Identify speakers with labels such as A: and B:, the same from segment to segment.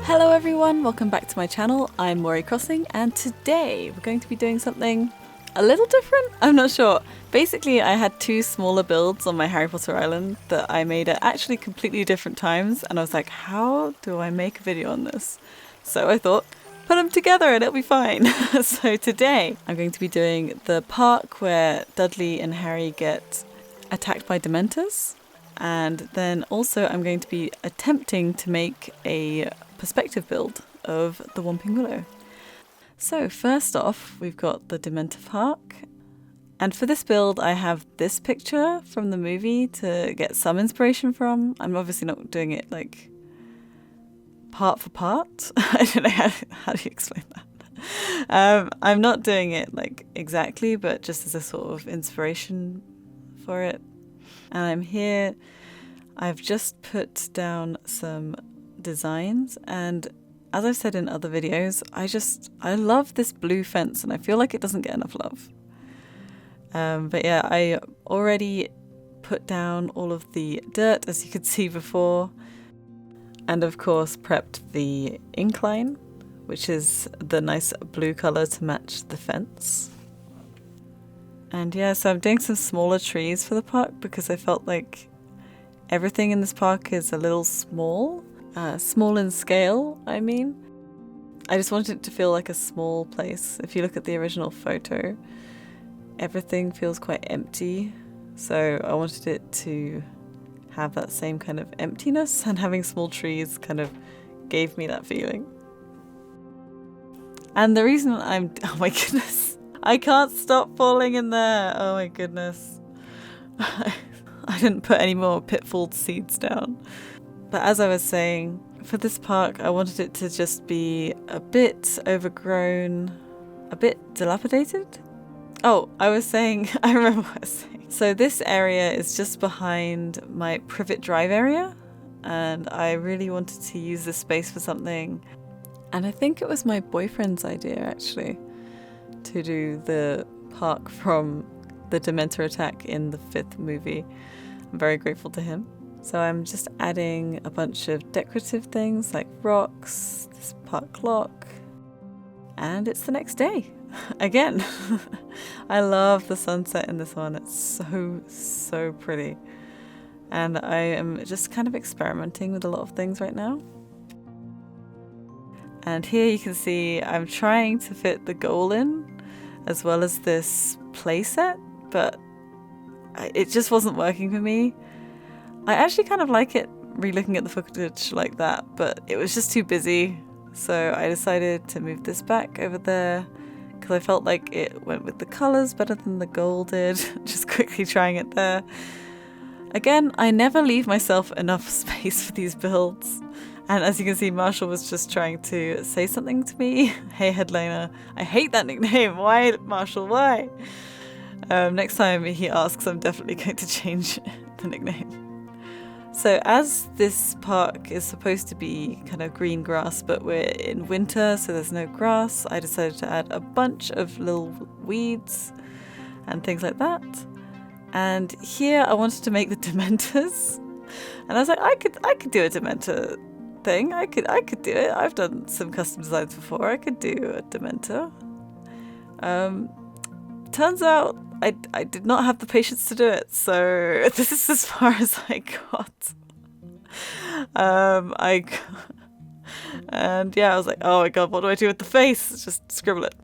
A: Hello everyone, welcome back to my channel. I'm Mori Crossing and today we're going to be doing something a little different. I'm not sure. Basically I had two smaller builds on my Harry Potter island that I made at actually completely different times and I was like, how do I make a video on this? So I thought, put them together and it'll be fine. So today I'm going to be doing the park where Dudley and Harry get attacked by dementors. And then also I'm going to be attempting to make a perspective build of the Whomping Willow. So first off, we've got the Dementor park. And for this build, I have this picture from the movie to get some inspiration from. I'm obviously not doing it like part for part. I don't know how do you explain that. I'm not doing it like exactly, but just as a sort of inspiration for it. And I'm here, I've just put down some designs, and as I've said in other videos, I love this blue fence and I feel like it doesn't get enough love. But yeah, I already put down all of the dirt as you could see before, and of course prepped the incline, which is the nice blue colour to match the fence. And yeah, so I'm doing some smaller trees for the park because I felt like everything in this park is a little small. Small in scale, I mean. I just wanted it to feel like a small place. If you look at the original photo, everything feels quite empty. So I wanted it to have that same kind of emptiness, and having small trees kind of gave me that feeling. And the reason oh my goodness. I can't stop falling in there. Oh my goodness. I didn't put any more pitfall seeds down. But as I was saying, for this park, I wanted it to just be a bit overgrown, a bit dilapidated. Oh, I remember what I was saying. So this area is just behind my Privet Drive area, and I really wanted to use this space for something. And I think it was my boyfriend's idea, actually, to do the park from the Dementor attack in the 5th movie. I'm very grateful to him. So I'm just adding a bunch of decorative things like rocks, this park clock, and it's the next day. Again, I love the sunset in this one. It's so pretty. And I am just kind of experimenting with a lot of things right now. And here you can see I'm trying to fit the goal in, as well as this playset, but it just wasn't working for me. I actually kind of like it re-looking at the footage like that, but it was just too busy. So I decided to move this back over there because I felt like it went with the colours better than the goal did. Just quickly trying it there. Again, I never leave myself enough space for these builds. And as you can see, Marshall was just trying to say something to me. Hey, headliner. I hate that nickname. Why, Marshall? Why? Next time he asks, I'm definitely going to change the nickname. So as this park is supposed to be kind of green grass, but we're in winter, so there's no grass, I decided to add a bunch of little weeds and things like that. And here I wanted to make the dementors. And I was like, I could do a dementor thing. I could do it. I've done some custom designs before. I could do a dementor. Turns out I did not have the patience to do it, so this is as far as I got. And yeah, I was like, oh my god, what do I do with the face? Just scribble it.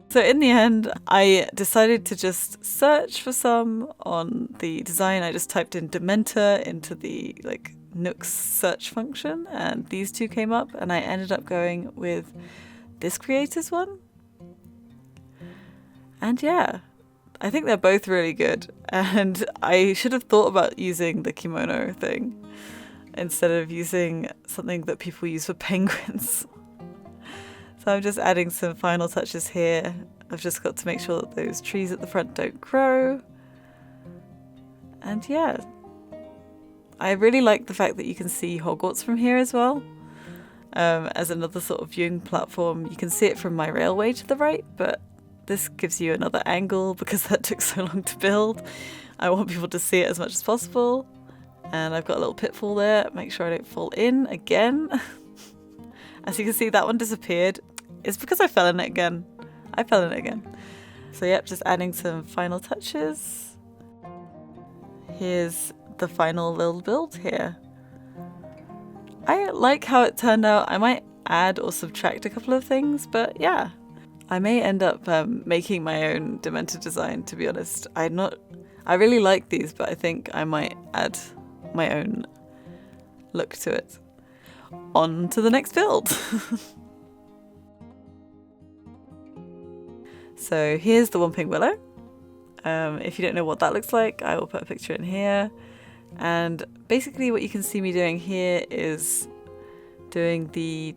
A: So in the end, I decided to just search for some on the design. I just typed in Dementor into the Nook's search function, and these two came up, and I ended up going with this creator's one. And yeah, I think they're both really good. And I should have thought about using the kimono thing instead of using something that people use for penguins. So I'm just adding some final touches here. I've just got to make sure that those trees at the front don't grow. And yeah, I really like the fact that you can see Hogwarts from here as well. As another sort of viewing platform. You can see it from my railway to the right, but this gives you another angle because that took so long to build. I want people to see it as much as possible. And I've got a little pitfall there, make sure I don't fall in again. As you can see, that one disappeared. It's because I fell in it again. I fell in it again. So yep, just adding some final touches. Here's the final little build here. I like how it turned out. I might add or subtract a couple of things, but yeah. I may end up making my own Dementor design, to be honest. I really like these, but I think I might add my own look to it. On to the next build. So here's the Whomping Willow. If you don't know what that looks like, I will put a picture in here. And basically what you can see me doing here is doing the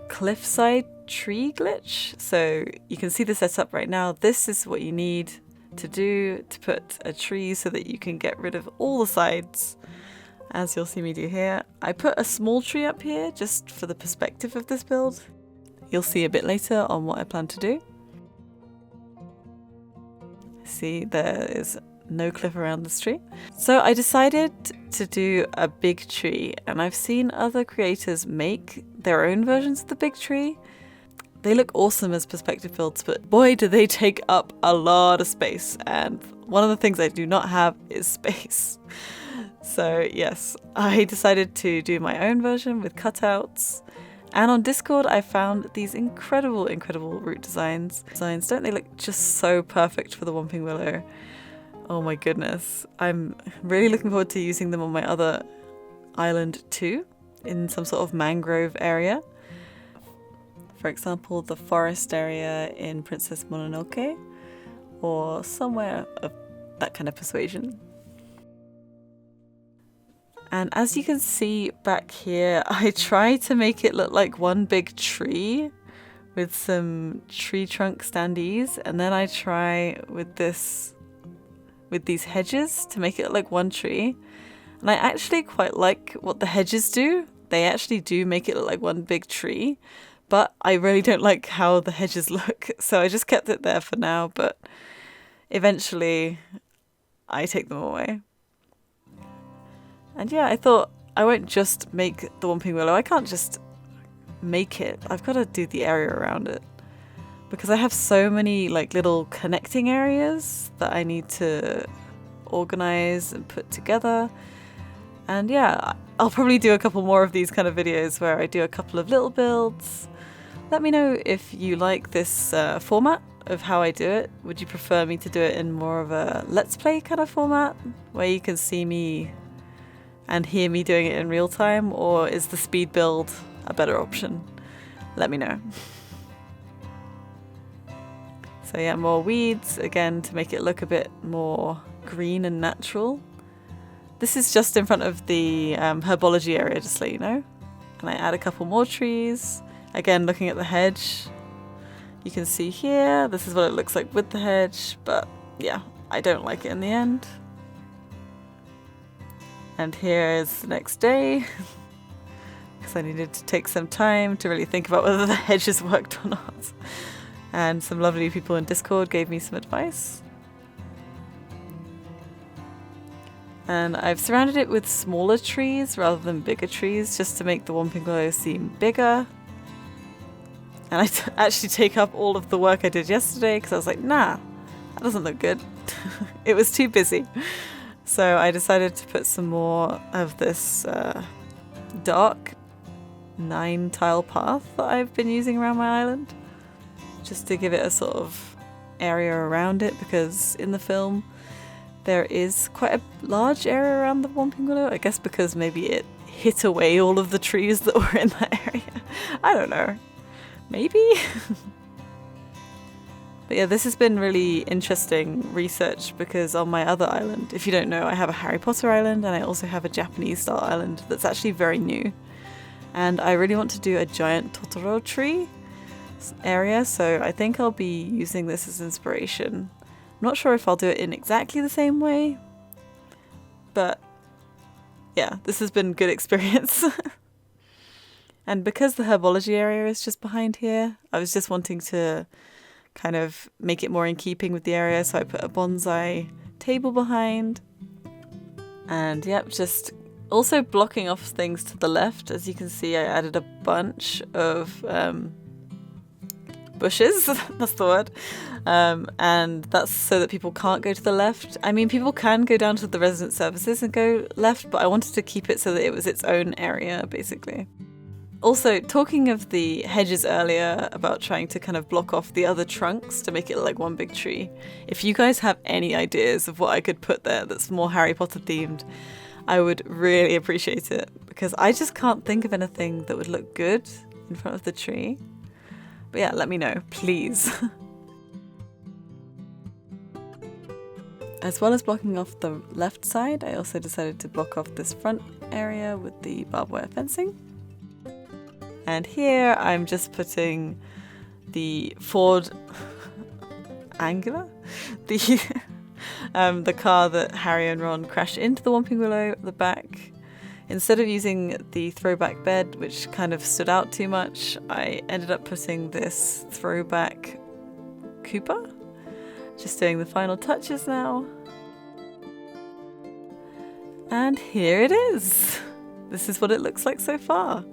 A: cliffside tree glitch. So you can see the setup right now. This is what you need to do to put a tree so that you can get rid of all the sides, as you'll see me do here. I put a small tree up here just for the perspective of this build. You'll see a bit later on what I plan to do. See, there is no cliff around this tree. So I decided to do a big tree, and I've seen other creators make their own versions of the big tree. They look awesome as perspective builds, but boy do they take up a lot of space, and one of the things I do not have is space. So yes, I decided to do my own version with cutouts. And on Discord, I found these incredible root designs. Don't they look just so perfect for the Whomping Willow? Oh my goodness. I'm really looking forward to using them on my other island too, in some sort of mangrove area. For example, the forest area in Princess Mononoke, or somewhere of that kind of persuasion. And as you can see back here, I try to make it look like one big tree with some tree trunk standees, and then I try with these hedges to make it look like one tree. And I actually quite like what the hedges do. They actually do make it look like one big tree, but I really don't like how the hedges look, so I just kept it there for now, but eventually I take them away. And yeah, I thought I won't just make the Whomping Willow. I can't just make it. I've got to do the area around it, because I have so many like little connecting areas that I need to organize and put together. And yeah, I'll probably do a couple more of these kind of videos where I do a couple of little builds. Let me know if you like this format of how I do it. Would you prefer me to do it in more of a let's play kind of format where you can see me and hear me doing it in real time, or is the speed build a better option? Let me know. So yeah, more weeds, again, to make it look a bit more green and natural. This is just in front of the herbology area, just to let you know. And I add a couple more trees. Again, looking at the hedge, you can see here, this is what it looks like with the hedge, but yeah, I don't like it in the end. And here is the next day, because I needed to take some time to really think about whether the hedges worked or not. And some lovely people in Discord gave me some advice. And I've surrounded it with smaller trees rather than bigger trees, just to make the Whomping Willow seem bigger. And I actually take up all of the work I did yesterday, because I was like, nah, that doesn't look good. It was too busy. So I decided to put some more of this dark 9-tile path that I've been using around my island, just to give it a sort of area around it, because in the film there is quite a large area around the Whomping Willow. I guess because maybe it hit away all of the trees that were in that area. I don't know. Maybe? But yeah, this has been really interesting research, because on my other island, if you don't know, I have a Harry Potter island and I also have a Japanese style island that's actually very new. And I really want to do a giant Totoro tree area, so I think I'll be using this as inspiration. I'm not sure if I'll do it in exactly the same way, but yeah, this has been good experience. And because the herbology area is just behind here, I was just wanting to kind of make it more in keeping with the area, so I put a bonsai table behind. And yep, just also blocking off things to the left. As you can see, I added a bunch of bushes, that's the word, and that's so that people can't go to the left. I mean, people can go down to the resident services and go left, but I wanted to keep it so that it was its own area, basically. Also, talking of the hedges earlier about trying to kind of block off the other trunks to make it look like one big tree, if you guys have any ideas of what I could put there that's more Harry Potter themed, I would really appreciate it, because I just can't think of anything that would look good in front of the tree. But yeah, let me know, please. As well as blocking off the left side, I also decided to block off this front area with the barbed wire fencing. And here I'm just putting the Ford Angular, the car that Harry and Ron crashed into the Whomping Willow at the back. Instead of using the throwback bed, which kind of stood out too much, I ended up putting this throwback Cooper. Just doing the final touches now. And here it is. This is what it looks like so far.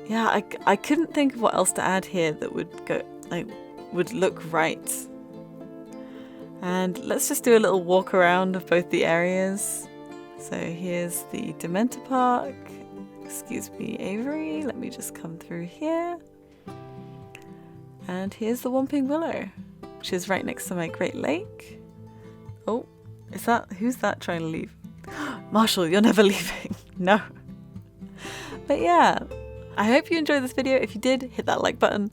A: Yeah, I couldn't think of what else to add here that would look right. And let's just do a little walk around of both the areas. So here's the Dementor Park. Excuse me, Avery. Let me just come through here. And here's the Whomping Willow, which is right next to my Great Lake. Oh, who's that trying to leave? Marshall, you're never leaving. No. But yeah, I hope you enjoyed this video. If you did, hit that like button.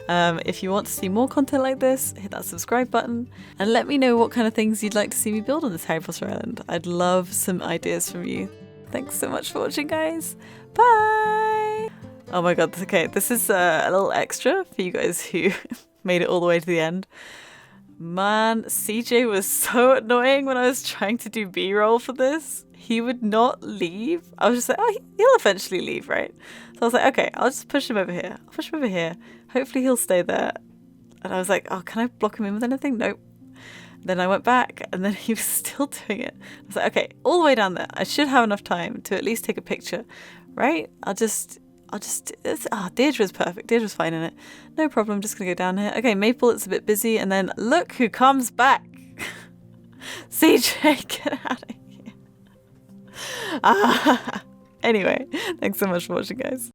A: If you want to see more content like this, hit that subscribe button. And let me know what kind of things you'd like to see me build on this Harry Potter island. I'd love some ideas from you. Thanks so much for watching, guys. Bye! Oh my god, okay, this is a little extra for you guys who made it all the way to the end. Man, CJ was so annoying when I was trying to do B-roll for this. He would not leave. I was just like, oh, he'll eventually leave, right? So I was like, okay, I'll just push him over here. I'll push him over here. Hopefully he'll stay there. And I was like, oh, can I block him in with anything? Nope. Then I went back and then he was still doing it. I was like, okay, all the way down there. I should have enough time to at least take a picture, right? Deirdre's perfect. Deirdre's fine in it. No problem, just gonna go down here. Okay, Maple, it's a bit busy. And then look who comes back. CJ, get out of here. Anyway, thanks so much for watching, guys.